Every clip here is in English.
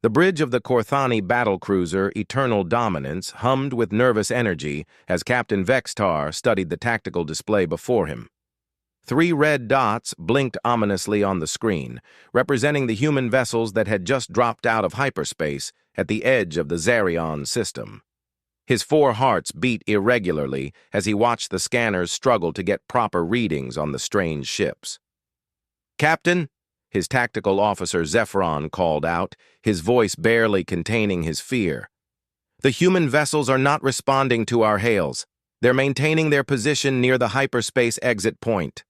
The bridge of the Korthani battlecruiser Eternal Dominance hummed with nervous energy as Captain Vextar studied the tactical display before him. 3 red dots blinked ominously on the screen, representing the human vessels that had just dropped out of hyperspace at the edge of the Zarion system. His 4 hearts beat irregularly as he watched the scanners struggle to get proper readings on the strange ships. "Captain," his tactical officer Zephyron called out, his voice barely containing his fear. "The human vessels are not responding to our hails. They're maintaining their position near the hyperspace exit point."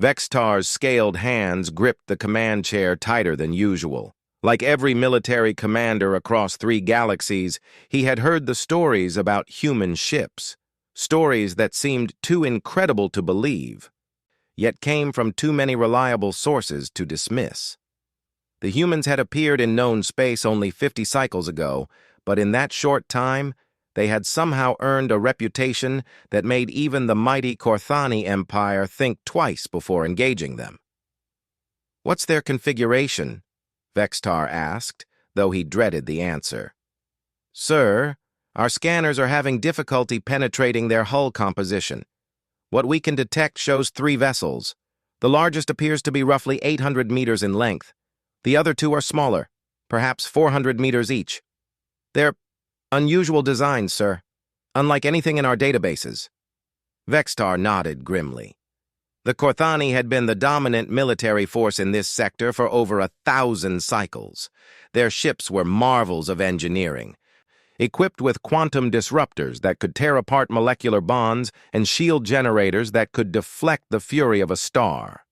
Vextar's scaled hands gripped the command chair tighter than usual. Like every military commander across 3 galaxies, he had heard the stories about human ships, stories that seemed too incredible to believe, yet came from too many reliable sources to dismiss. The humans had appeared in known space only 50 cycles ago, but in that short time, they had somehow earned a reputation that made even the mighty Korthani Empire think twice before engaging them. "What's their configuration?" Vextar asked, though he dreaded the answer. "Sir, our scanners are having difficulty penetrating their hull composition. What we can detect shows 3 vessels. The largest appears to be roughly 800 meters in length. The other 2 are smaller, perhaps 400 meters each. They're unusual designs, sir, unlike anything in our databases." Vextar nodded grimly. The Korthani had been the dominant military force in this sector for over 1,000 cycles. Their ships were marvels of engineering, equipped with quantum disruptors that could tear apart molecular bonds and shield generators that could deflect the fury of a star.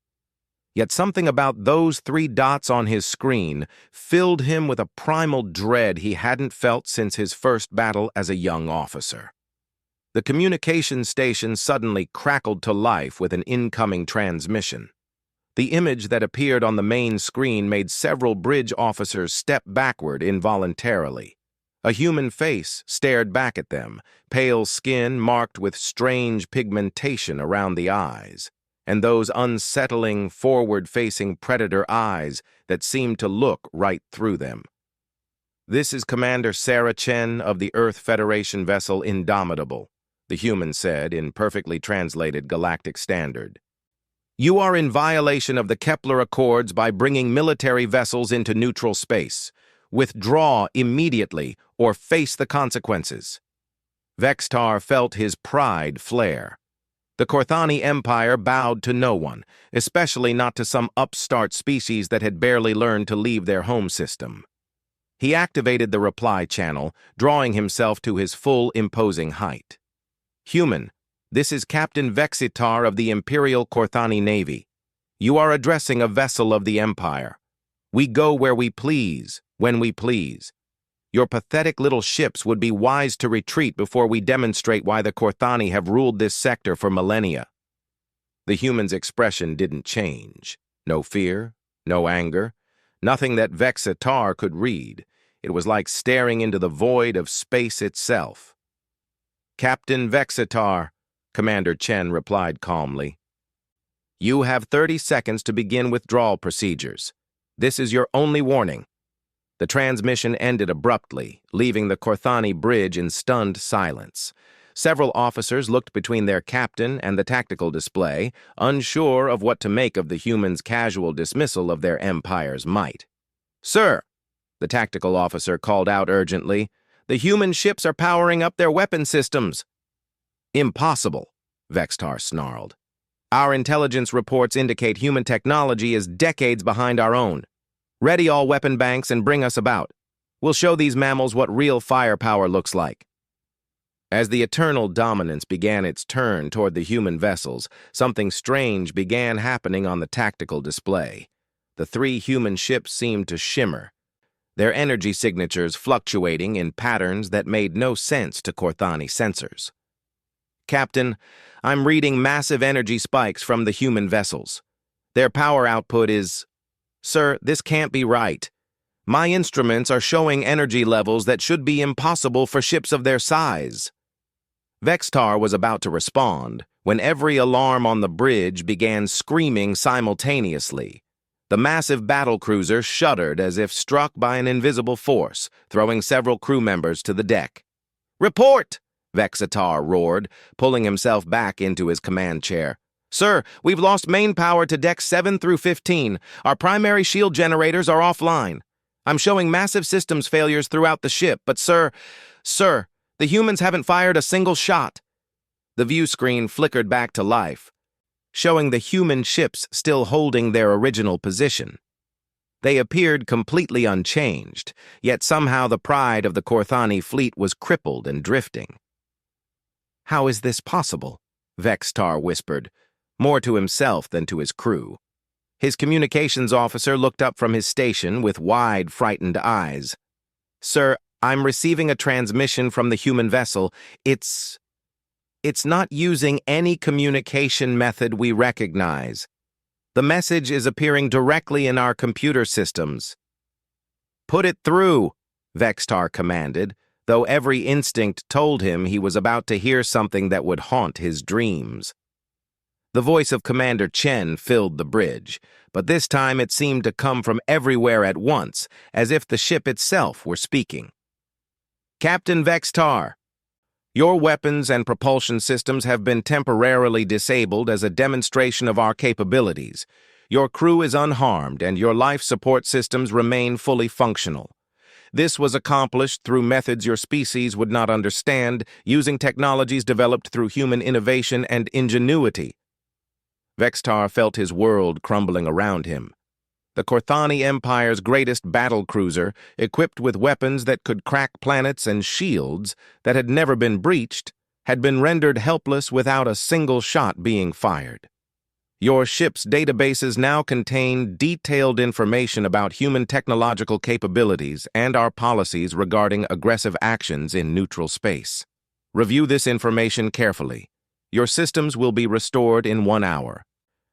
Yet something about those 3 dots on his screen filled him with a primal dread he hadn't felt since his first battle as a young officer. The communication station suddenly crackled to life with an incoming transmission. The image that appeared on the main screen made several bridge officers step backward involuntarily. A human face stared back at them, pale skin marked with strange pigmentation around the eyes, and those unsettling, forward-facing predator eyes that seemed to look right through them. "This is Commander Sarah Chen of the Earth Federation vessel Indomitable," the human said in perfectly translated Galactic Standard. "You are in violation of the Kepler Accords by bringing military vessels into neutral space. Withdraw immediately or face the consequences." Vextar felt his pride flare. The Korthani Empire bowed to no one, especially not to some upstart species that had barely learned to leave their home system. He activated the reply channel, drawing himself to his full imposing height. "Human, this is Captain Vexitar of the Imperial Korthani Navy. You are addressing a vessel of the Empire. We go where we please, when we please. Your pathetic little ships would be wise to retreat before we demonstrate why the Korthani have ruled this sector for millennia." The human's expression didn't change. No fear, no anger, nothing that Vexitar could read. It was like staring into the void of space itself. "Captain Vexitar," Commander Chen replied calmly. "You have 30 seconds to begin withdrawal procedures. This is your only warning." The transmission ended abruptly, leaving the Korthani bridge in stunned silence. Several officers looked between their captain and the tactical display, unsure of what to make of the humans' casual dismissal of their empire's might. "Sir," the tactical officer called out urgently, "the human ships are powering up their weapon systems." "Impossible," Vextar snarled. "Our intelligence reports indicate human technology is decades behind our own. Ready all weapon banks and bring us about. We'll show these mammals what real firepower looks like." As the Eternal Dominance began its turn toward the human vessels, something strange began happening on the tactical display. The 3 human ships seemed to shimmer, their energy signatures fluctuating in patterns that made no sense to Korthani sensors. "Captain, I'm reading massive energy spikes from the human vessels. Their power output is... Sir, this can't be right. My instruments are showing energy levels that should be impossible for ships of their size." Vextar was about to respond when every alarm on the bridge began screaming simultaneously. The massive battlecruiser shuddered as if struck by an invisible force, throwing several crew members to the deck. "Report!" Vexitar roared, pulling himself back into his command chair. "Sir, we've lost main power to decks 7 through 15. Our primary shield generators are offline. I'm showing massive systems failures throughout the ship, but sir, the humans haven't fired a single shot." The view screen flickered back to life, showing the human ships still holding their original position. They appeared completely unchanged, yet somehow the pride of the Korthani fleet was crippled and drifting. "How is this possible?" Vexitar whispered, more to himself than to his crew. His communications officer looked up from his station with wide, frightened eyes. "Sir, I'm receiving a transmission from the human vessel. It's not using any communication method we recognize. The message is appearing directly in our computer systems." "Put it through," Vexitar commanded, though every instinct told him he was about to hear something that would haunt his dreams. The voice of Commander Chen filled the bridge, but this time it seemed to come from everywhere at once, as if the ship itself were speaking. "Captain Vexitar, your weapons and propulsion systems have been temporarily disabled as a demonstration of our capabilities. Your crew is unharmed, and your life support systems remain fully functional. This was accomplished through methods your species would not understand, using technologies developed through human innovation and ingenuity." Vexitar felt his world crumbling around him. The Korthani Empire's greatest battlecruiser, equipped with weapons that could crack planets and shields that had never been breached, had been rendered helpless without a single shot being fired. Your ship's databases now contain detailed information about human technological capabilities and our policies regarding aggressive actions in neutral space. Review this information carefully. Your systems will be restored in 1 hour,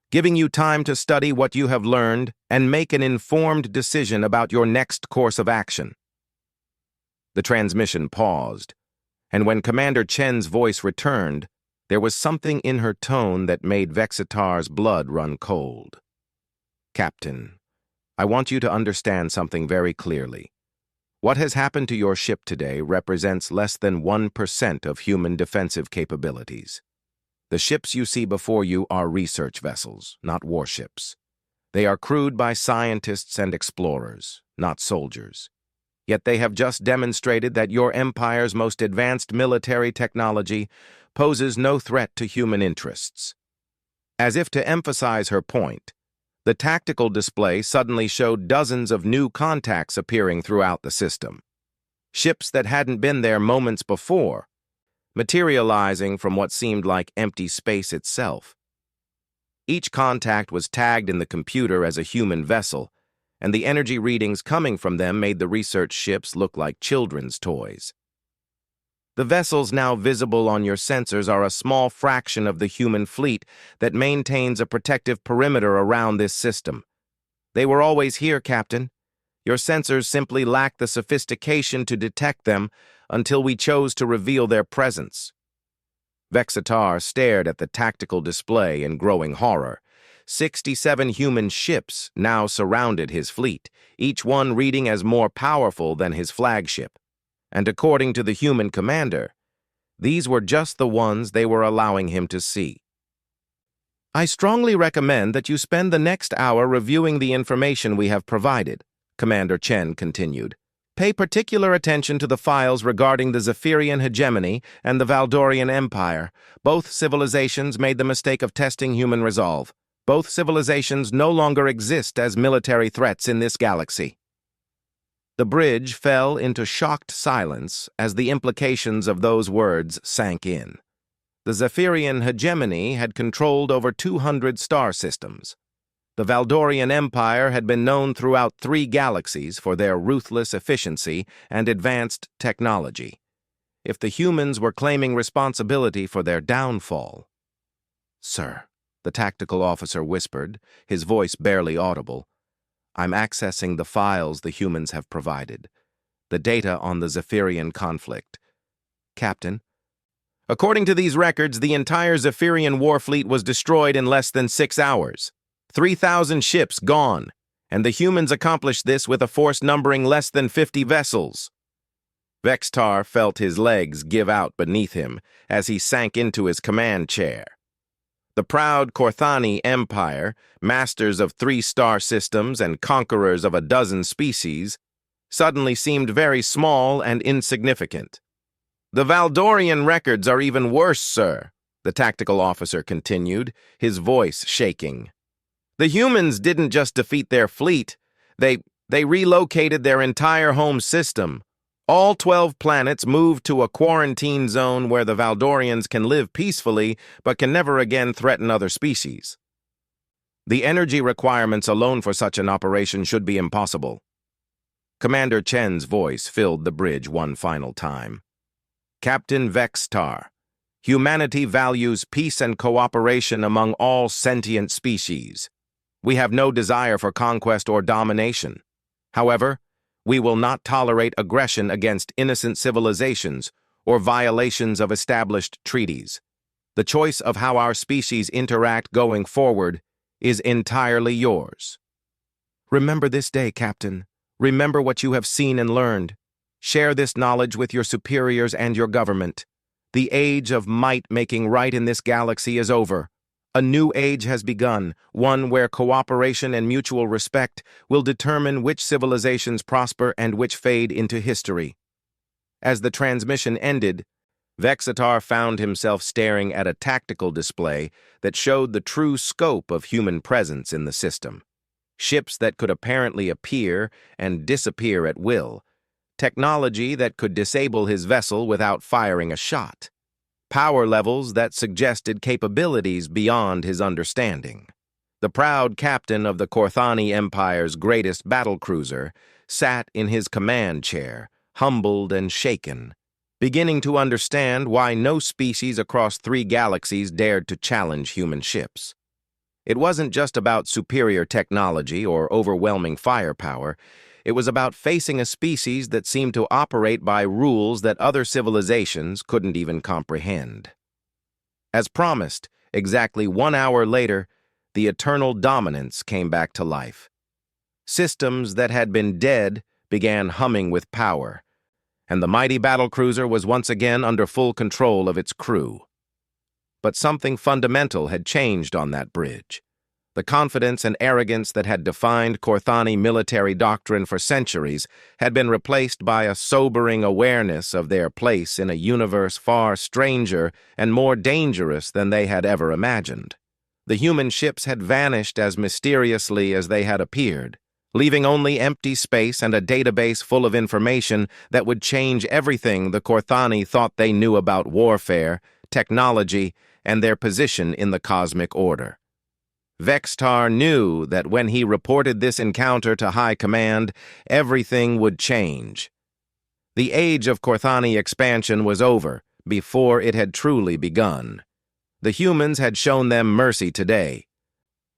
giving you time to study what you have learned and make an informed decision about your next course of action. The transmission paused, and when Commander Chen's voice returned, there was something in her tone that made Vexitar's blood run cold. "Captain, I want you to understand something very clearly. What has happened to your ship today represents less than 1% of human defensive capabilities. The ships you see before you are research vessels, not warships. They are crewed by scientists and explorers, not soldiers. Yet they have just demonstrated that your empire's most advanced military technology poses no threat to human interests." As if to emphasize her point, the tactical display suddenly showed dozens of new contacts appearing throughout the system. Ships that hadn't been there moments before, materializing from what seemed like empty space itself. Each contact was tagged in the computer as a human vessel, and the energy readings coming from them made the research ships look like children's toys. The vessels now visible on your sensors are a small fraction of the human fleet that maintains a protective perimeter around this system. They were always here, Captain. Your sensors simply lack the sophistication to detect them until we chose to reveal their presence. Vexitar stared at the tactical display in growing horror. 67 human ships now surrounded his fleet, each one reading as more powerful than his flagship. And according to the human commander, these were just the ones they were allowing him to see. "I strongly recommend that you spend the next hour reviewing the information we have provided," Commander Chen continued. "Pay particular attention to the files regarding the Zephyrian hegemony and the Valdorian Empire. Both civilizations made the mistake of testing human resolve. Both civilizations no longer exist as military threats in this galaxy." The bridge fell into shocked silence as the implications of those words sank in. The Zephyrian hegemony had controlled over 200 star systems. The Valdorian Empire had been known throughout 3 galaxies for their ruthless efficiency and advanced technology. If the humans were claiming responsibility for their downfall— "Sir," the tactical officer whispered, his voice barely audible, "I'm accessing the files the humans have provided. The data on the Zephyrian conflict. Captain, according to these records, the entire Zephyrian war fleet was destroyed in less than 6 hours. 3,000 ships gone. and the humans accomplished this with a force numbering less than 50 vessels. Vextar felt his legs give out beneath him as he sank into his command chair. The proud Korthani Empire, masters of 3-star systems and conquerors of a dozen species, suddenly seemed very small and insignificant. "The Valdorian records are even worse, sir," the tactical officer continued, his voice shaking. "The humans didn't just defeat their fleet, they relocated their entire home system. All 12 planets moved to a quarantine zone where the Valdorians can live peacefully but can never again threaten other species. The energy requirements alone for such an operation should be impossible." Commander Chen's voice filled the bridge one final time. "Captain Vextar, humanity values peace and cooperation among all sentient species. We have no desire for conquest or domination. However, we will not tolerate aggression against innocent civilizations or violations of established treaties. The choice of how our species interact going forward is entirely yours." "Remember this day, Captain. Remember what you have seen and learned. Share this knowledge with your superiors and your government. The age of might making right in this galaxy is over. A new age has begun, one where cooperation and mutual respect will determine which civilizations prosper and which fade into history." As the transmission ended, Vexatar found himself staring at a tactical display that showed the true scope of human presence in the system. Ships that could apparently appear and disappear at will, technology that could disable his vessel without firing a shot, power levels that suggested capabilities beyond his understanding. The proud captain of the Korthani Empire's greatest battlecruiser sat in his command chair, humbled and shaken, beginning to understand why no species across 3 galaxies dared to challenge human ships. It wasn't just about superior technology or overwhelming firepower. It was about facing a species that seemed to operate by rules that other civilizations couldn't even comprehend. As promised, exactly 1 hour later, the eternal dominance came back to life. Systems that had been dead began humming with power, and the mighty battlecruiser was once again under full control of its crew. But something fundamental had changed on that bridge. The confidence and arrogance that had defined Korthani military doctrine for centuries had been replaced by a sobering awareness of their place in a universe far stranger and more dangerous than they had ever imagined. The human ships had vanished as mysteriously as they had appeared, leaving only empty space and a database full of information that would change everything the Korthani thought they knew about warfare, technology, and their position in the cosmic order. Vextar knew that when he reported this encounter to High Command, everything would change. The age of Korthani expansion was over before it had truly begun. The humans had shown them mercy today,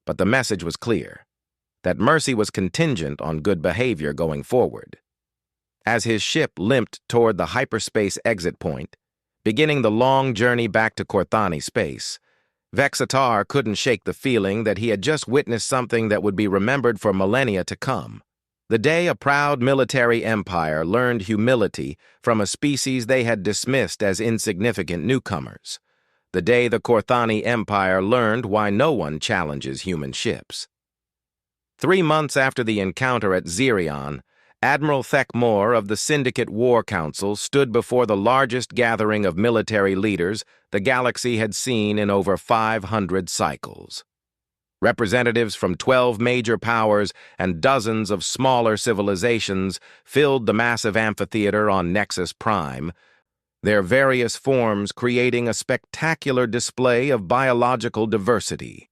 but the message was clear, that mercy was contingent on good behavior going forward. As his ship limped toward the hyperspace exit point, beginning the long journey back to Korthani space, Vexatar couldn't shake the feeling that he had just witnessed something that would be remembered for millennia to come. The day a proud military empire learned humility from a species they had dismissed as insignificant newcomers. The day the Korthani Empire learned why no one challenges human ships. 3 months after the encounter at Xerion, Admiral Thekmor of the Syndicate War Council stood before the largest gathering of military leaders the galaxy had seen in over 500 cycles. Representatives from 12 major powers and dozens of smaller civilizations filled the massive amphitheater on Nexus Prime, their various forms creating a spectacular display of biological diversity.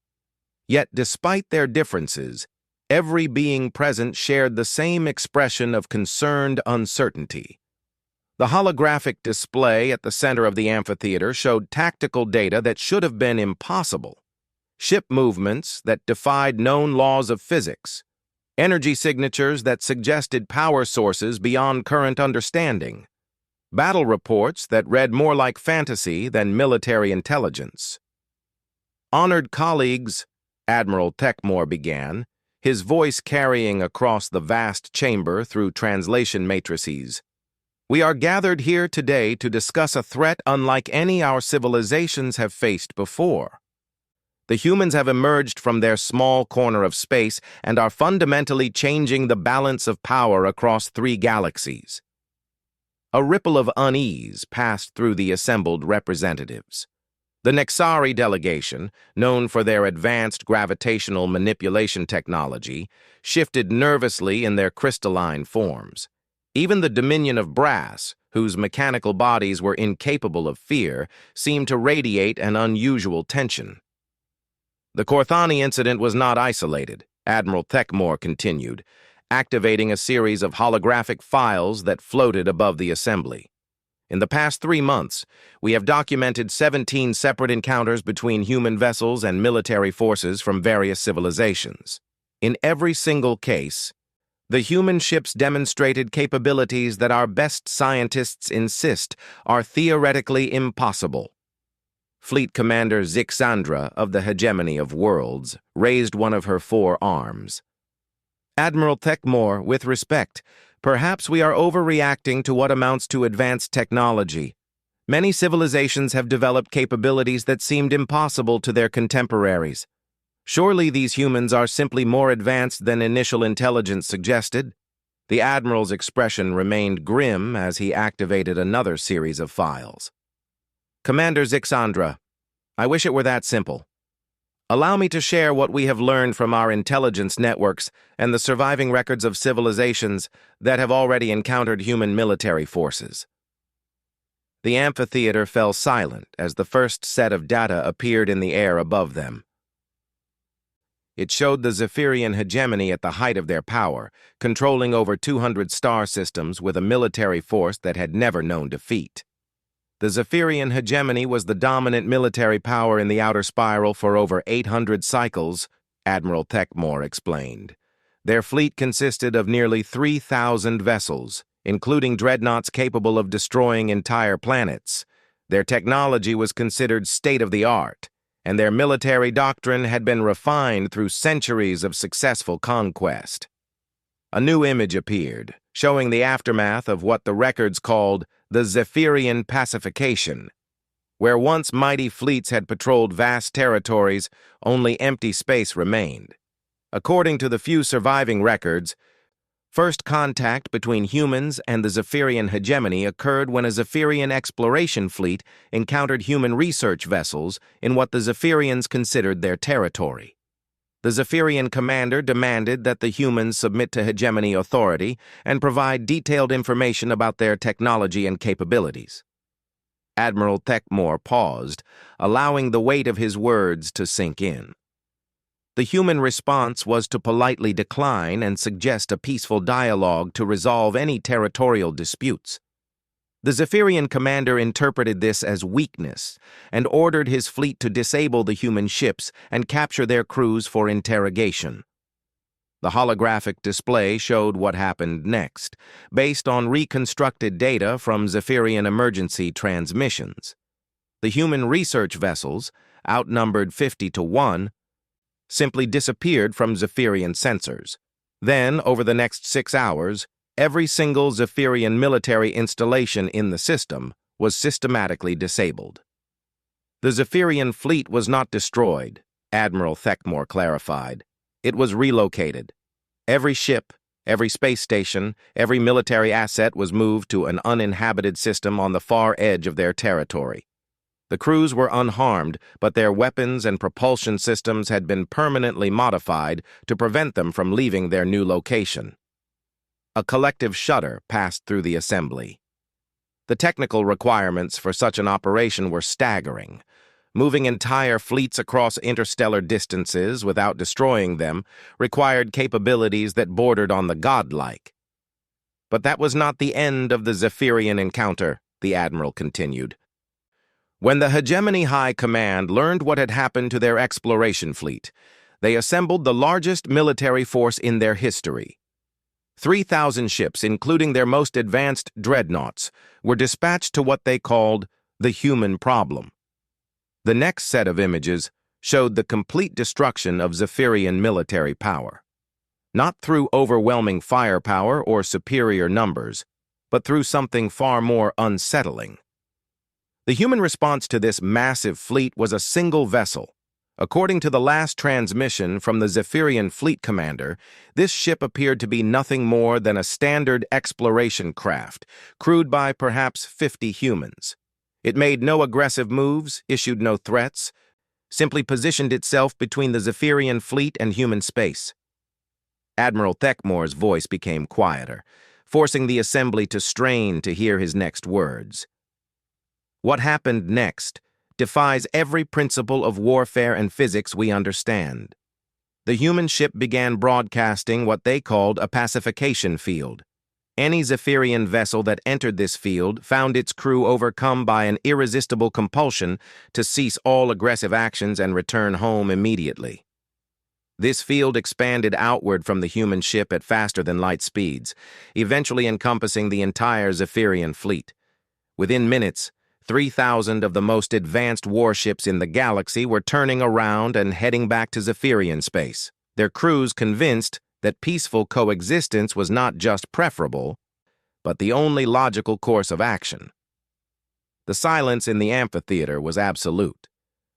Yet despite their differences, every being present shared the same expression of concerned uncertainty. The holographic display at the center of the amphitheater showed tactical data that should have been impossible. Ship movements that defied known laws of physics. Energy signatures that suggested power sources beyond current understanding. Battle reports that read more like fantasy than military intelligence. "Honored colleagues," Admiral Thekmor began, his voice carrying across the vast chamber through translation matrices. "We are gathered here today to discuss a threat unlike any our civilizations have faced before. The humans have emerged from their small corner of space and are fundamentally changing the balance of power across 3 galaxies." A ripple of unease passed through the assembled representatives. The Nexari delegation, known for their advanced gravitational manipulation technology, shifted nervously in their crystalline forms. Even the Dominion of Brass, whose mechanical bodies were incapable of fear, seemed to radiate an unusual tension. The Korthani incident was not isolated, Admiral Thekmore continued, activating a series of holographic files that floated above the assembly. "In the past 3 months, we have documented 17 separate encounters between human vessels and military forces from various civilizations. In every single case, the human ships demonstrated capabilities that our best scientists insist are theoretically impossible." Fleet Commander Zixandra of the Hegemony of Worlds raised one of her 4 arms. "Admiral Thekmore, with respect, perhaps we are overreacting to what amounts to advanced technology. Many civilizations have developed capabilities that seemed impossible to their contemporaries. Surely these humans are simply more advanced than initial intelligence suggested." The Admiral's expression remained grim as he activated another series of files. "Commander Zixandra, I wish it were that simple. Allow me to share what we have learned from our intelligence networks and the surviving records of civilizations that have already encountered human military forces." The amphitheater fell silent as the first set of data appeared in the air above them. It showed the Zephyrian hegemony at the height of their power, controlling over 200 star systems with a military force that had never known defeat. The Zephyrian hegemony was the dominant military power in the outer spiral for over 800 cycles, Admiral Thekmore explained. Their fleet consisted of nearly 3,000 vessels, including dreadnoughts capable of destroying entire planets. Their technology was considered state-of-the-art, and their military doctrine had been refined through centuries of successful conquest. A new image appeared, showing the aftermath of what the records called the Zephyrian pacification. Where once mighty fleets had patrolled vast territories, only empty space remained. According to the few surviving records, first contact between humans and the Zephyrian hegemony occurred when a Zephyrian exploration fleet encountered human research vessels in what the Zephyrians considered their territory. The Zephyrian commander demanded that the humans submit to hegemony authority and provide detailed information about their technology and capabilities. Admiral Thekmore paused, allowing the weight of his words to sink in. The human response was to politely decline and suggest a peaceful dialogue to resolve any territorial disputes. The Zephyrian commander interpreted this as weakness and ordered his fleet to disable the human ships and capture their crews for interrogation. The holographic display showed what happened next, based on reconstructed data from Zephyrian emergency transmissions. The human research vessels, outnumbered 50 to 1, simply disappeared from Zephyrian sensors. Then, over the next 6 hours, every single Zephyrian military installation in the system was systematically disabled. The Zephyrian fleet was not destroyed, Admiral Thekmore clarified. It was relocated. Every ship, every space station, every military asset was moved to an uninhabited system on the far edge of their territory. The crews were unharmed, but their weapons and propulsion systems had been permanently modified to prevent them from leaving their new location. A collective shudder passed through the assembly. The technical requirements for such an operation were staggering. Moving entire fleets across interstellar distances without destroying them required capabilities that bordered on the godlike. But that was not the end of the Zephyrian encounter, the Admiral continued. When the Hegemony High Command learned what had happened to their exploration fleet, they assembled the largest military force in their history. 3,000 ships, including their most advanced dreadnoughts, were dispatched to what they called the human problem. The next set of images showed the complete destruction of Zephyrian military power. not through overwhelming firepower or superior numbers, but through something far more unsettling. The human response to this massive fleet was a single vessel. According to the last transmission from the Zephyrian fleet commander, this ship appeared to be nothing more than a standard exploration craft, crewed by perhaps 50 humans. It made no aggressive moves, issued no threats, simply positioned itself between the Zephyrian fleet and human space. Admiral Thekmore's voice became quieter, forcing the assembly to strain to hear his next words. What happened next defies every principle of warfare and physics we understand. The human ship began broadcasting what they called a pacification field. Any Zephyrian vessel that entered this field found its crew overcome by an irresistible compulsion to cease all aggressive actions and return home immediately. This field expanded outward from the human ship at faster-than-light speeds, eventually encompassing the entire Zephyrian fleet. Within minutes, 3,000 of the most advanced warships in the galaxy were turning around and heading back to Zephyrian space, their crews convinced that peaceful coexistence was not just preferable, but the only logical course of action. The silence in the amphitheater was absolute.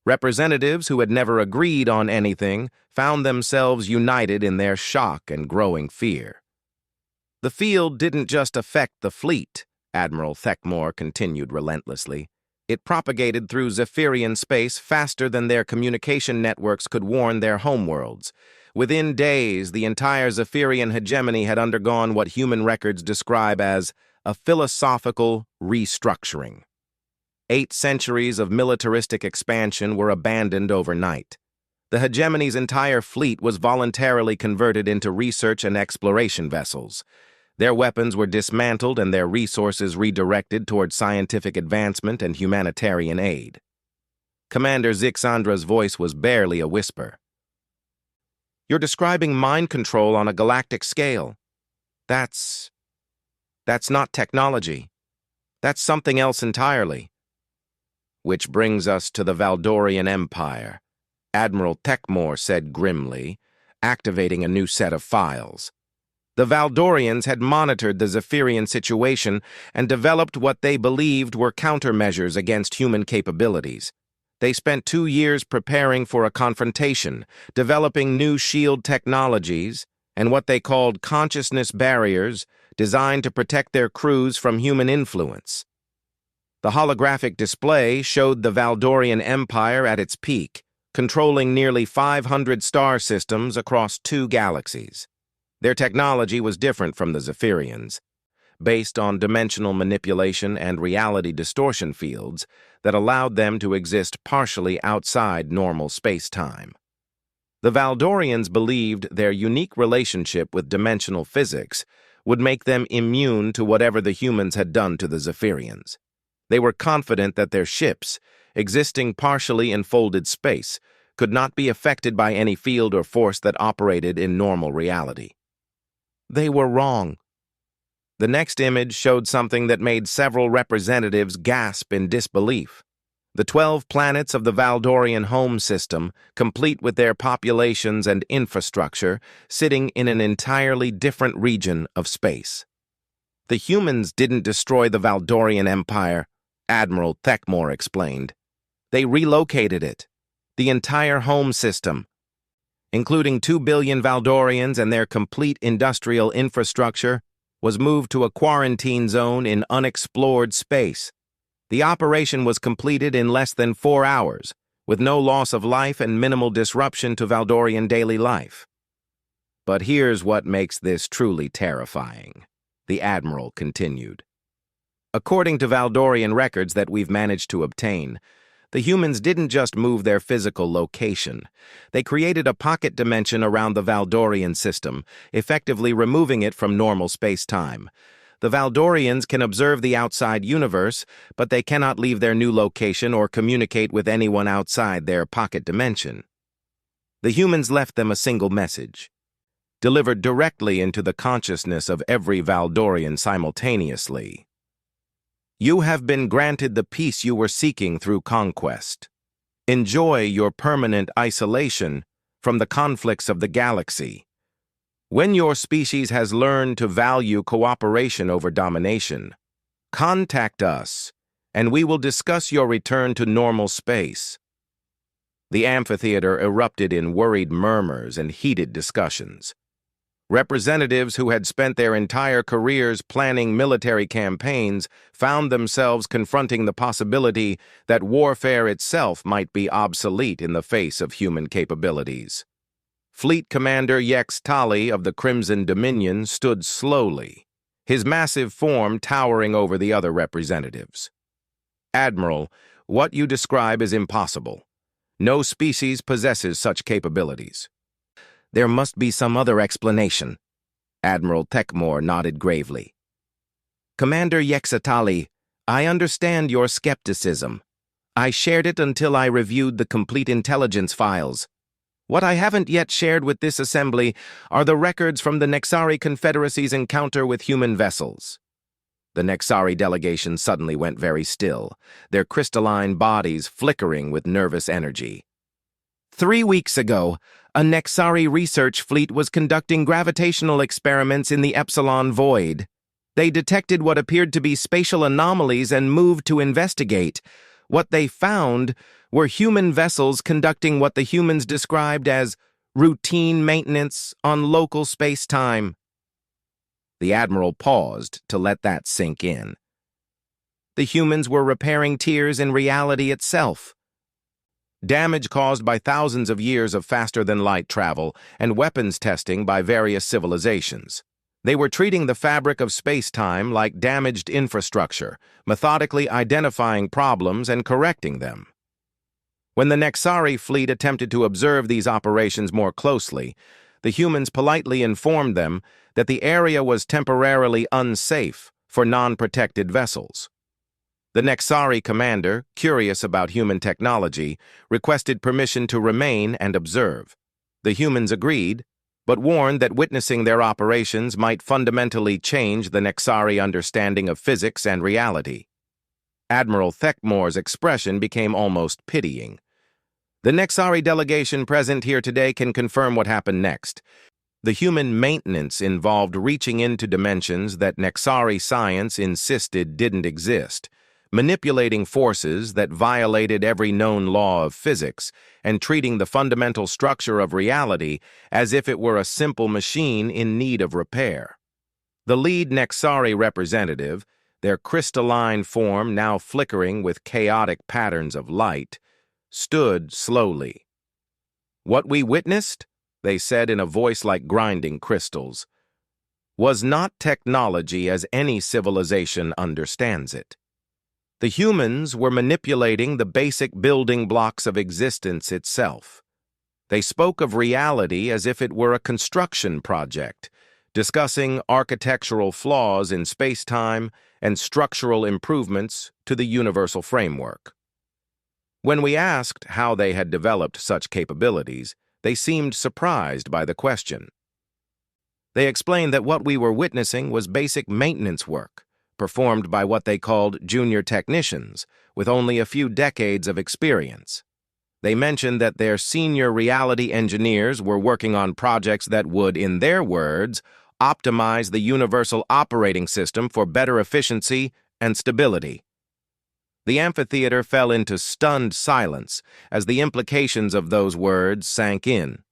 Representatives who had never agreed on anything found themselves united in their shock and growing fear. The field didn't just affect the fleet, Admiral Thekmore continued relentlessly. It propagated through Zephyrian space faster than their communication networks could warn their homeworlds. Within days, the entire Zephyrian hegemony had undergone what human records describe as a philosophical restructuring. 8 centuries of militaristic expansion were abandoned overnight. The hegemony's entire fleet was voluntarily converted into research and exploration vessels. Their weapons were dismantled and their resources redirected toward scientific advancement and humanitarian aid. Commander Zixandra's voice was barely a whisper. "You're describing mind control on a galactic scale. That's not technology. That's something else entirely." "Which brings us to the Valdorian Empire," Admiral Thekmore said grimly, activating a new set of files. The Valdorians had monitored the Zephyrian situation and developed what they believed were countermeasures against human capabilities. They spent 2 years preparing for a confrontation, developing new shield technologies and what they called consciousness barriers designed to protect their crews from human influence. The holographic display showed the Valdorian Empire at its peak, controlling nearly 500 star systems across 2 galaxies. Their technology was different from the Zephyrians, based on dimensional manipulation and reality distortion fields that allowed them to exist partially outside normal space-time. The Valdorians believed their unique relationship with dimensional physics would make them immune to whatever the humans had done to the Zephyrians. They were confident that their ships, existing partially in folded space, could not be affected by any field or force that operated in normal reality. They were wrong. The next image showed something that made several representatives gasp in disbelief. The 12 planets of the Valdorian home system, complete with their populations and infrastructure, sitting in an entirely different region of space. The humans didn't destroy the Valdorian Empire, Admiral Thekmore explained. They relocated it, the entire home system, including 2 billion Valdorians and their complete industrial infrastructure, was moved to a quarantine zone in unexplored space. The operation was completed in less than 4 hours, with no loss of life and minimal disruption to Valdorian daily life. But here's what makes this truly terrifying, the Admiral continued. According to Valdorian records that we've managed to obtain, the humans didn't just move their physical location. They created a pocket dimension around the Valdorian system, effectively removing it from normal space-time. The Valdorians can observe the outside universe, but they cannot leave their new location or communicate with anyone outside their pocket dimension. The humans left them a single message, delivered directly into the consciousness of every Valdorian simultaneously. You have been granted the peace you were seeking through conquest. Enjoy your permanent isolation from the conflicts of the galaxy. When your species has learned to value cooperation over domination, contact us, and we will discuss your return to normal space. The amphitheater erupted in worried murmurs and heated discussions. Representatives who had spent their entire careers planning military campaigns found themselves confronting the possibility that warfare itself might be obsolete in the face of human capabilities. Fleet Commander Yex Tali of the Crimson Dominion stood slowly, his massive form towering over the other representatives. "Admiral, what you describe is impossible. No species possesses such capabilities." "There must be some other explanation." Admiral Techmore nodded gravely. "Commander Yexatali, I understand your skepticism. I shared it until I reviewed the complete intelligence files. What I haven't yet shared with this assembly are the records from the Nexari Confederacy's encounter with human vessels." The Nexari delegation suddenly went very still, their crystalline bodies flickering with nervous energy. 3 weeks ago, a Nexari research fleet was conducting gravitational experiments in the Epsilon Void. They detected what appeared to be spatial anomalies and moved to investigate. What they found were human vessels conducting what the humans described as routine maintenance on local space-time. The Admiral paused to let that sink in. The humans were repairing tears in reality itself. Damage caused by thousands of years of faster-than-light travel and weapons testing by various civilizations. They were treating the fabric of space-time like damaged infrastructure, methodically identifying problems and correcting them. When the Nexari fleet attempted to observe these operations more closely, the humans politely informed them that the area was temporarily unsafe for non-protected vessels. The Nexari commander, curious about human technology, requested permission to remain and observe. The humans agreed, but warned that witnessing their operations might fundamentally change the Nexari understanding of physics and reality. Admiral Thekmore's expression became almost pitying. "The Nexari delegation present here today can confirm what happened next. The human maintenance involved reaching into dimensions that Nexari science insisted didn't exist, manipulating forces that violated every known law of physics, and treating the fundamental structure of reality as if it were a simple machine in need of repair." The lead Nexari representative, their crystalline form now flickering with chaotic patterns of light, stood slowly. "What we witnessed," they said in a voice like grinding crystals, "was not technology as any civilization understands it. The humans were manipulating the basic building blocks of existence itself. They spoke of reality as if it were a construction project, discussing architectural flaws in space-time and structural improvements to the universal framework. When we asked how they had developed such capabilities, they seemed surprised by the question. They explained that what we were witnessing was basic maintenance work, performed by what they called junior technicians, with only a few decades of experience. They mentioned that their senior reality engineers were working on projects that would, in their words, optimize the universal operating system for better efficiency and stability. The amphitheater fell into stunned silence as the implications of those words sank in.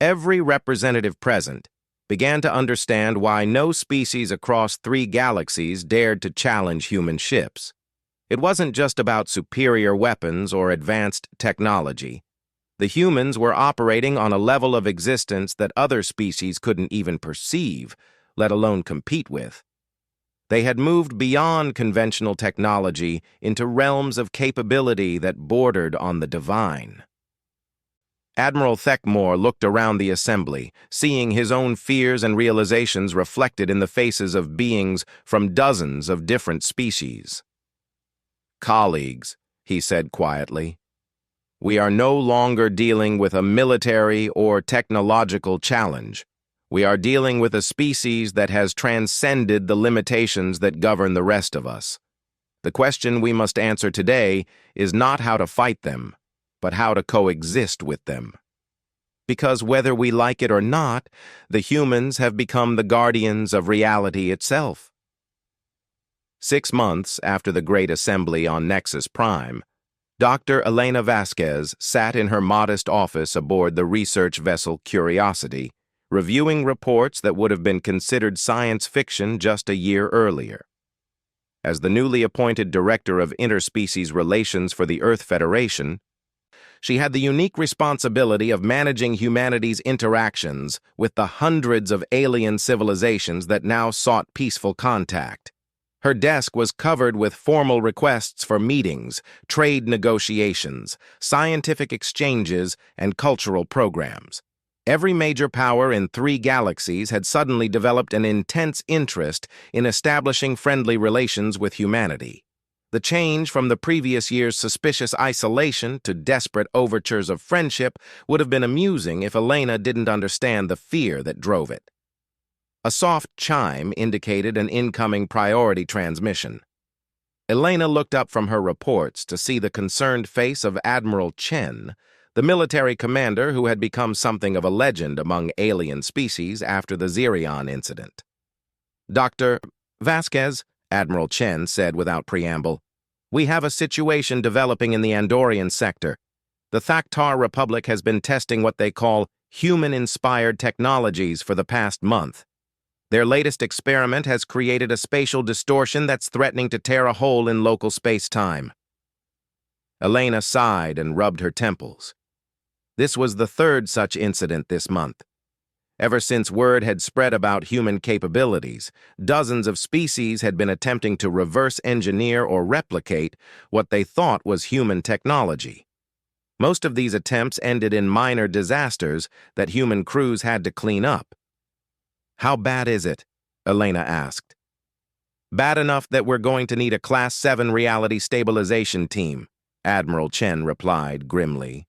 Every representative present began to understand why no species across 3 galaxies dared to challenge human ships. It wasn't just about superior weapons or advanced technology. The humans were operating on a level of existence that other species couldn't even perceive, let alone compete with. They had moved beyond conventional technology into realms of capability that bordered on the divine. Admiral Thekmore looked around the assembly, seeing his own fears and realizations reflected in the faces of beings from dozens of different species. "Colleagues," he said quietly, "we are no longer dealing with a military or technological challenge. We are dealing with a species that has transcended the limitations that govern the rest of us. The question we must answer today is not how to fight them, but how to coexist with them." Because whether we like it or not, the humans have become the guardians of reality itself. 6 months after the Great Assembly on Nexus Prime, Dr. Elena Vasquez sat in her modest office aboard the research vessel Curiosity, reviewing reports that would have been considered science fiction just a year earlier. As the newly appointed Director of Interspecies Relations for the Earth Federation, she had the unique responsibility of managing humanity's interactions with the hundreds of alien civilizations that now sought peaceful contact. Her desk was covered with formal requests for meetings, trade negotiations, scientific exchanges, and cultural programs. Every major power in 3 galaxies had suddenly developed an intense interest in establishing friendly relations with humanity. The change from the previous year's suspicious isolation to desperate overtures of friendship would have been amusing if Elena didn't understand the fear that drove it. A soft chime indicated an incoming priority transmission. Elena looked up from her reports to see the concerned face of Admiral Chen, the military commander who had become something of a legend among alien species after the Xerion incident. "Dr. Vasquez," Admiral Chen said without preamble, "we have a situation developing in the Andorian sector. The Thaktar Republic has been testing what they call human-inspired technologies for the past month. Their latest experiment has created a spatial distortion that's threatening to tear a hole in local space-time." Elena sighed and rubbed her temples. This was the 3rd such incident this month. Ever since word had spread about human capabilities, dozens of species had been attempting to reverse engineer or replicate what they thought was human technology. Most of these attempts ended in minor disasters that human crews had to clean up. "How bad is it?" Elena asked. "Bad enough that we're going to need a Class 7 reality stabilization team," Admiral Chen replied grimly.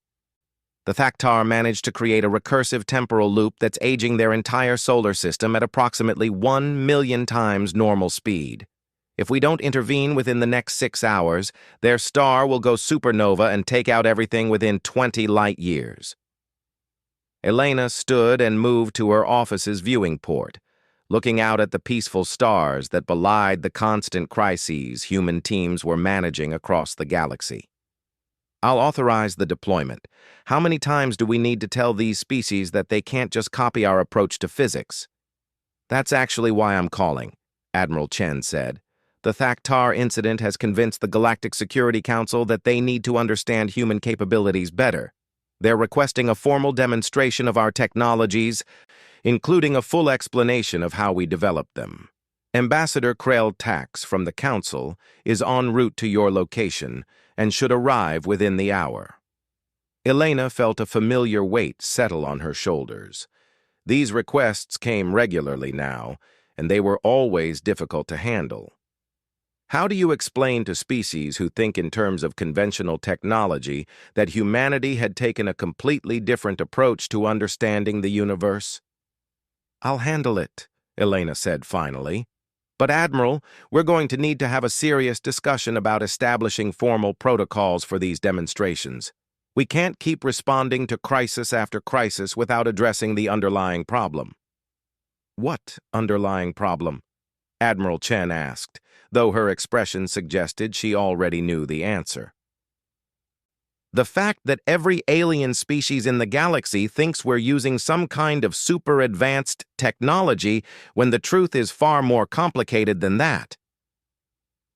"The Thaktar managed to create a recursive temporal loop that's aging their entire solar system at approximately 1 million times normal speed. If we don't intervene within the next 6 hours, their star will go supernova and take out everything within 20 light years." Elena stood and moved to her office's viewing port, looking out at the peaceful stars that belied the constant crises human teams were managing across the galaxy. "I'll authorize the deployment. How many times do we need to tell these species that they can't just copy our approach to physics?" "That's actually why I'm calling," Admiral Chen said. "The Thaktar incident has convinced the Galactic Security Council that they need to understand human capabilities better. They're requesting a formal demonstration of our technologies, including a full explanation of how we developed them. Ambassador Krell Tax from the Council is en route to your location and should arrive within the hour." Elena felt a familiar weight settle on her shoulders. These requests came regularly now, and they were always difficult to handle. How do you explain to species who think in terms of conventional technology that humanity had taken a completely different approach to understanding the universe? "I'll handle it," Elena said finally. "But Admiral, we're going to need to have a serious discussion about establishing formal protocols for these demonstrations. We can't keep responding to crisis after crisis without addressing the underlying problem." "What underlying problem?" Admiral Chen asked, though her expression suggested she already knew the answer. "The fact that every alien species in the galaxy thinks we're using some kind of super-advanced technology when the truth is far more complicated than that."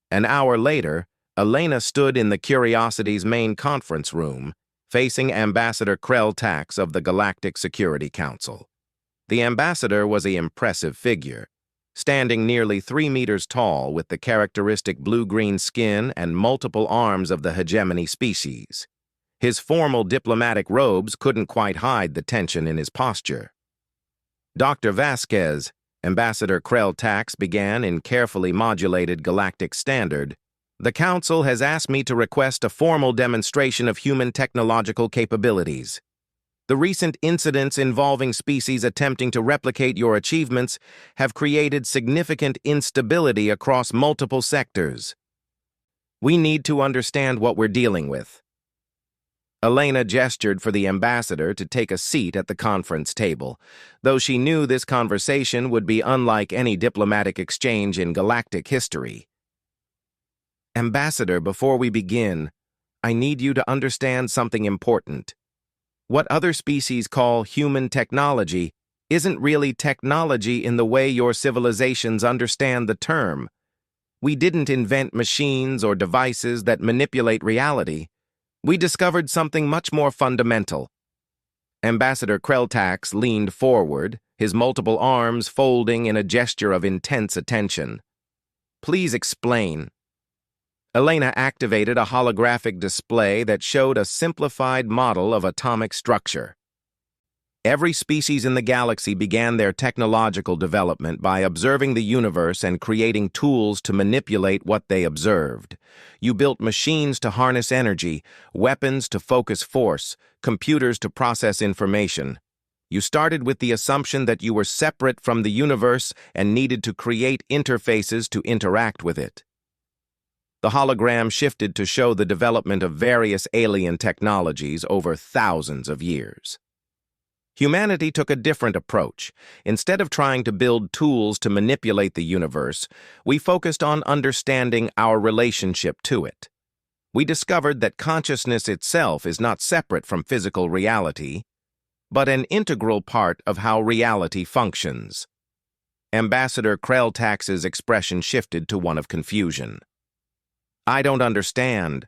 An hour later, Elena stood in the Curiosity's main conference room, facing Ambassador Krell Tax of the Galactic Security Council. The ambassador was an impressive figure, standing nearly 3 meters tall with the characteristic blue-green skin and multiple arms of the hegemony species. His formal diplomatic robes couldn't quite hide the tension in his posture. "Dr. Vasquez," Ambassador Krell Tax began in carefully modulated galactic standard, "the Council has asked me to request a formal demonstration of human technological capabilities. The recent incidents involving species attempting to replicate your achievements have created significant instability across multiple sectors. We need to understand what we're dealing with." Elena gestured for the ambassador to take a seat at the conference table, though she knew this conversation would be unlike any diplomatic exchange in galactic history. Ambassador, before we begin, I need you to understand something important. What other species call human technology isn't really technology in the way your civilizations understand the term. We didn't invent machines or devices that manipulate reality. We discovered something much more fundamental. Ambassador Kreltax leaned forward, his multiple arms folding in a gesture of intense attention. Please explain. Elena activated a holographic display that showed a simplified model of atomic structure. Every species in the galaxy began their technological development by observing the universe and creating tools to manipulate what they observed. You built machines to harness energy, weapons to focus force, computers to process information. You started with the assumption that you were separate from the universe and needed to create interfaces to interact with it. The hologram shifted to show the development of various alien technologies over thousands of years. Humanity took a different approach. Instead of trying to build tools to manipulate the universe, we focused on understanding our relationship to it. We discovered that consciousness itself is not separate from physical reality, but an integral part of how reality functions. Ambassador Kreltax's expression shifted to one of confusion. I don't understand.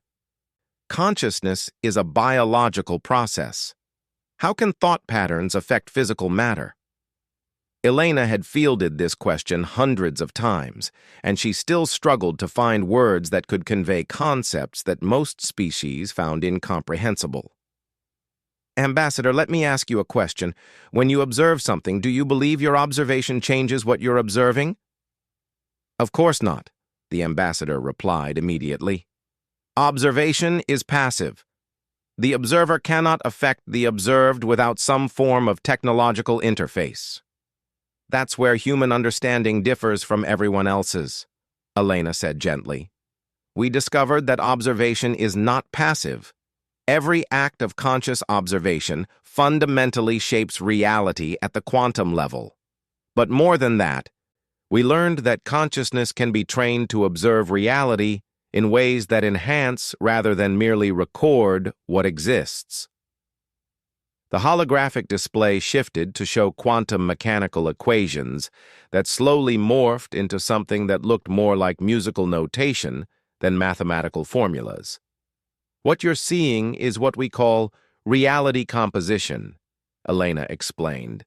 Consciousness is a biological process. How can thought patterns affect physical matter? Elena had fielded this question hundreds of times, and she still struggled to find words that could convey concepts that most species found incomprehensible. Ambassador, let me ask you a question. When you observe something, do you believe your observation changes what you're observing? Of course not, the ambassador replied immediately. Observation is passive. The observer cannot affect the observed without some form of technological interface. That's where human understanding differs from everyone else's, Elena said gently. We discovered that observation is not passive. Every act of conscious observation fundamentally shapes reality at the quantum level. But more than that, we learned that consciousness can be trained to observe reality in ways that enhance rather than merely record what exists. The holographic display shifted to show quantum mechanical equations that slowly morphed into something that looked more like musical notation than mathematical formulas. What you're seeing is what we call reality composition, Elena explained.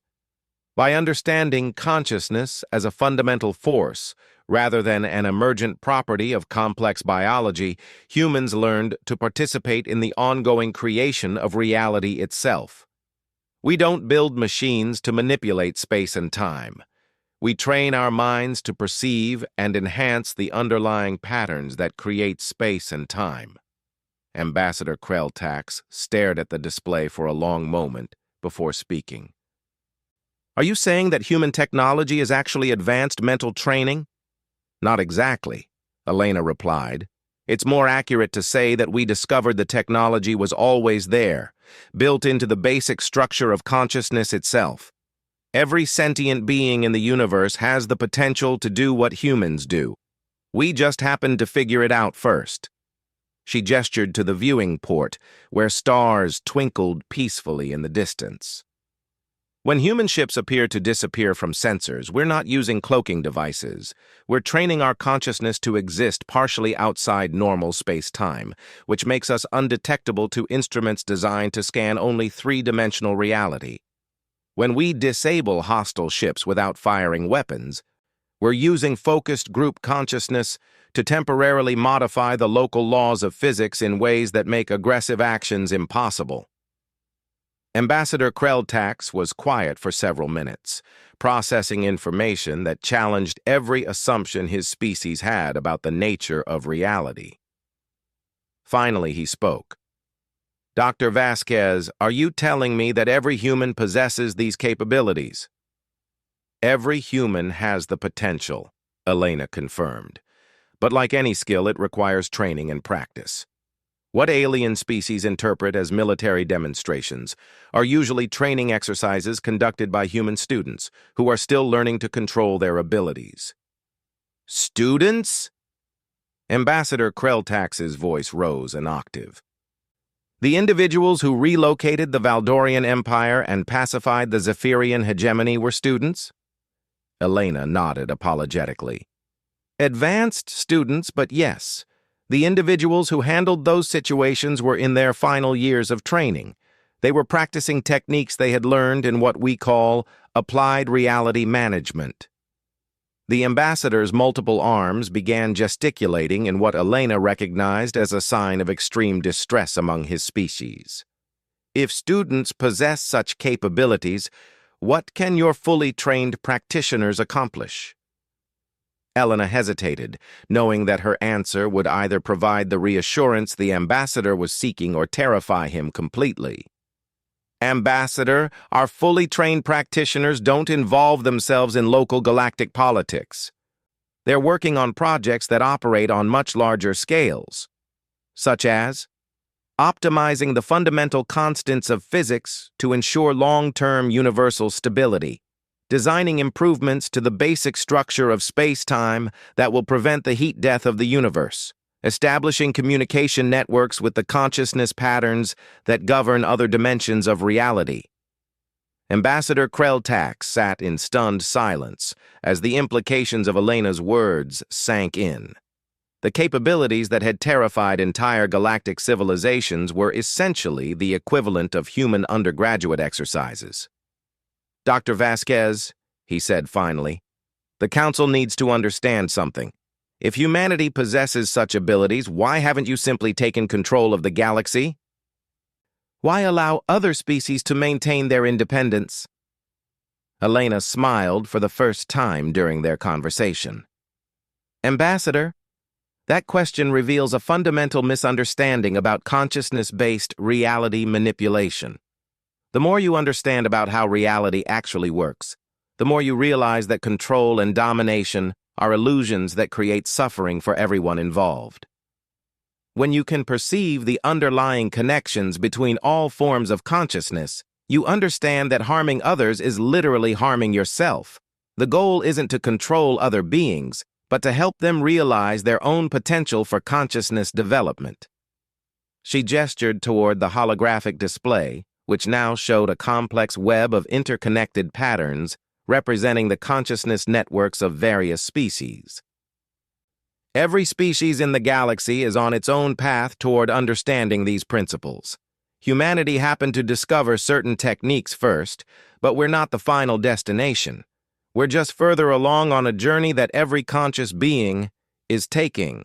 By understanding consciousness as a fundamental force, rather than an emergent property of complex biology, humans learned to participate in the ongoing creation of reality itself. We don't build machines to manipulate space and time. We train our minds to perceive and enhance the underlying patterns that create space and time. Ambassador Kreltax stared at the display for a long moment before speaking. Are you saying that human technology is actually advanced mental training? Not exactly, Elena replied. It's more accurate to say that we discovered the technology was always there, built into the basic structure of consciousness itself. Every sentient being in the universe has the potential to do what humans do. We just happened to figure it out first. She gestured to the viewing port, where stars twinkled peacefully in the distance. When human ships appear to disappear from sensors, we're not using cloaking devices. We're training our consciousness to exist partially outside normal space-time, which makes us undetectable to instruments designed to scan only three-dimensional reality. When we disable hostile ships without firing weapons, we're using focused group consciousness to temporarily modify the local laws of physics in ways that make aggressive actions impossible. Ambassador Kreltax was quiet for several minutes, processing information that challenged every assumption his species had about the nature of reality. Finally, he spoke. Dr. Vasquez, are you telling me that every human possesses these capabilities? Every human has the potential, Elena confirmed. But like any skill, it requires training and practice. What alien species interpret as military demonstrations are usually training exercises conducted by human students who are still learning to control their abilities. Students? Ambassador Krelltax's voice rose an octave. The individuals who relocated the Valdorian Empire and pacified the Zephyrian hegemony were students? Elena nodded apologetically. Advanced students, but yes. The individuals who handled those situations were in their final years of training. They were practicing techniques they had learned in what we call applied reality management. The ambassador's multiple arms began gesticulating in what Elena recognized as a sign of extreme distress among his species. If students possess such capabilities, what can your fully trained practitioners accomplish? Elena hesitated, knowing that her answer would either provide the reassurance the ambassador was seeking or terrify him completely. Ambassador, our fully trained practitioners don't involve themselves in local galactic politics. They're working on projects that operate on much larger scales, such as optimizing the fundamental constants of physics to ensure long-term universal stability, designing improvements to the basic structure of space-time that will prevent the heat death of the universe, establishing communication networks with the consciousness patterns that govern other dimensions of reality. Ambassador Krelltax sat in stunned silence as the implications of Elena's words sank in. The capabilities that had terrified entire galactic civilizations were essentially the equivalent of human undergraduate exercises. Dr. Vasquez, he said finally, the Council needs to understand something. If humanity possesses such abilities, why haven't you simply taken control of the galaxy? Why allow other species to maintain their independence? Elena smiled for the first time during their conversation. Ambassador, that question reveals a fundamental misunderstanding about consciousness-based reality manipulation. The more you understand about how reality actually works, the more you realize that control and domination are illusions that create suffering for everyone involved. When you can perceive the underlying connections between all forms of consciousness, you understand that harming others is literally harming yourself. The goal isn't to control other beings, but to help them realize their own potential for consciousness development. She gestured toward the holographic display, which now showed a complex web of interconnected patterns representing the consciousness networks of various species. Every species in the galaxy is on its own path toward understanding these principles. Humanity happened to discover certain techniques first, but we're not the final destination. We're just further along on a journey that every conscious being is taking.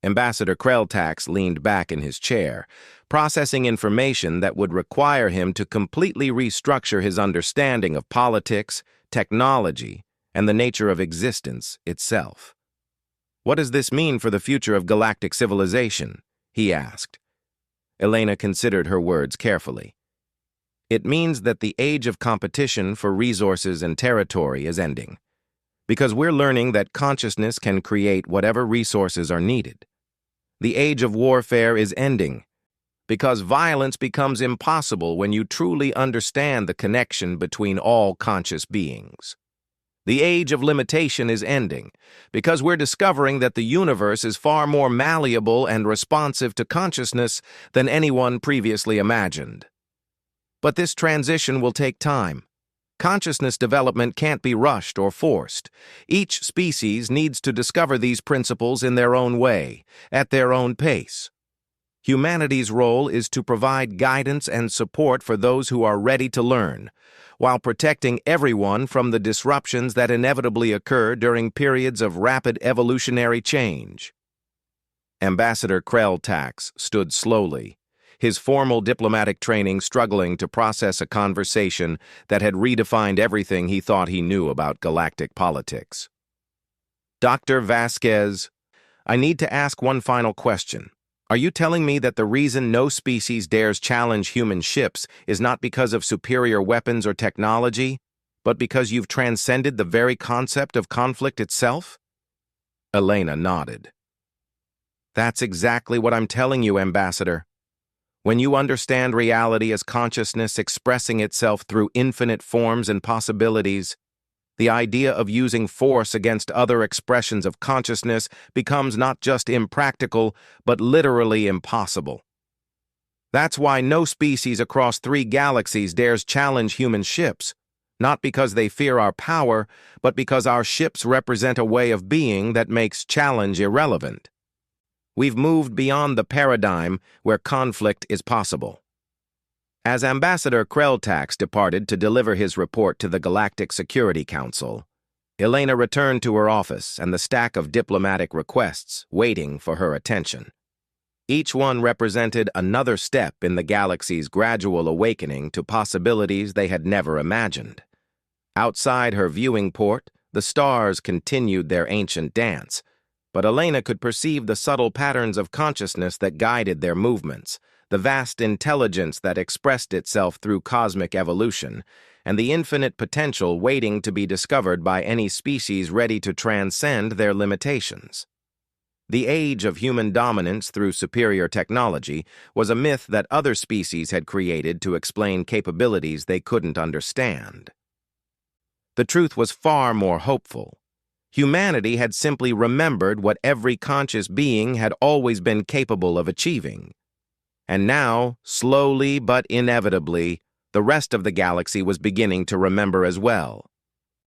Ambassador Krelltax leaned back in his chair, processing information that would require him to completely restructure his understanding of politics, technology, and the nature of existence itself. What does this mean for the future of galactic civilization? He asked. Elena considered her words carefully. It means that the age of competition for resources and territory is ending, because we're learning that consciousness can create whatever resources are needed. The age of warfare is ending, because violence becomes impossible when you truly understand the connection between all conscious beings. The age of limitation is ending, because we're discovering that the universe is far more malleable and responsive to consciousness than anyone previously imagined. But this transition will take time. Consciousness development can't be rushed or forced. Each species needs to discover these principles in their own way, at their own pace. Humanity's role is to provide guidance and support for those who are ready to learn, while protecting everyone from the disruptions that inevitably occur during periods of rapid evolutionary change. Ambassador Krelltax stood slowly, his formal diplomatic training struggling to process a conversation that had redefined everything he thought he knew about galactic politics. Dr. Vasquez, I need to ask one final question. Are you telling me that the reason no species dares challenge human ships is not because of superior weapons or technology, but because you've transcended the very concept of conflict itself? Elena nodded. That's exactly what I'm telling you, Ambassador. When you understand reality as consciousness expressing itself through infinite forms and possibilities, the idea of using force against other expressions of consciousness becomes not just impractical, but literally impossible. That's why no species across 3 galaxies dares challenge human ships, not because they fear our power, but because our ships represent a way of being that makes challenge irrelevant. We've moved beyond the paradigm where conflict is possible. As Ambassador Krelltax departed to deliver his report to the Galactic Security Council, Elena returned to her office and the stack of diplomatic requests waiting for her attention. Each one represented another step in the galaxy's gradual awakening to possibilities they had never imagined. Outside her viewing port, the stars continued their ancient dance, but Elena could perceive the subtle patterns of consciousness that guided their movements, the vast intelligence that expressed itself through cosmic evolution, and the infinite potential waiting to be discovered by any species ready to transcend their limitations. The age of human dominance through superior technology was a myth that other species had created to explain capabilities they couldn't understand. The truth was far more hopeful. Humanity had simply remembered what every conscious being had always been capable of achieving. And now, slowly but inevitably, the rest of the galaxy was beginning to remember as well.